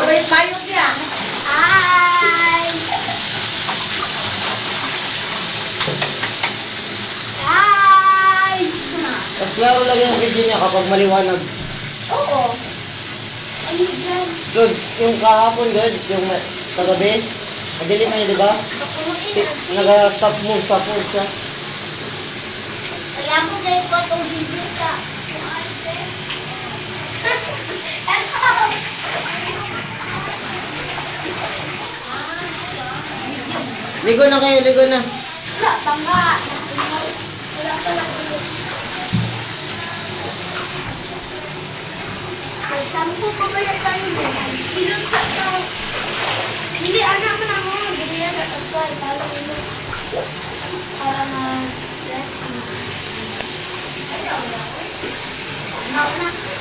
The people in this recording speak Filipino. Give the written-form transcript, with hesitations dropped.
Sabay tayo niya. Ay! Ay! Mas klaro lang yung video niya kapag maliwanag. Oo. Ano dyan? So, yung kahapon, God, yung kagabi, madilim na yun, di ba? Nag-stop move siya. Kaya mo dahil ko itong video ka. Ligo na kayo, ligo na. Wala pa nga. Wala pa lang. Sampo pa ba yan tayo dyan? Ilot sa ito. Hindi, anak mo na mo. Hindi yan nataswal. Para ilot. Para na... Ayaw na. Ayaw na.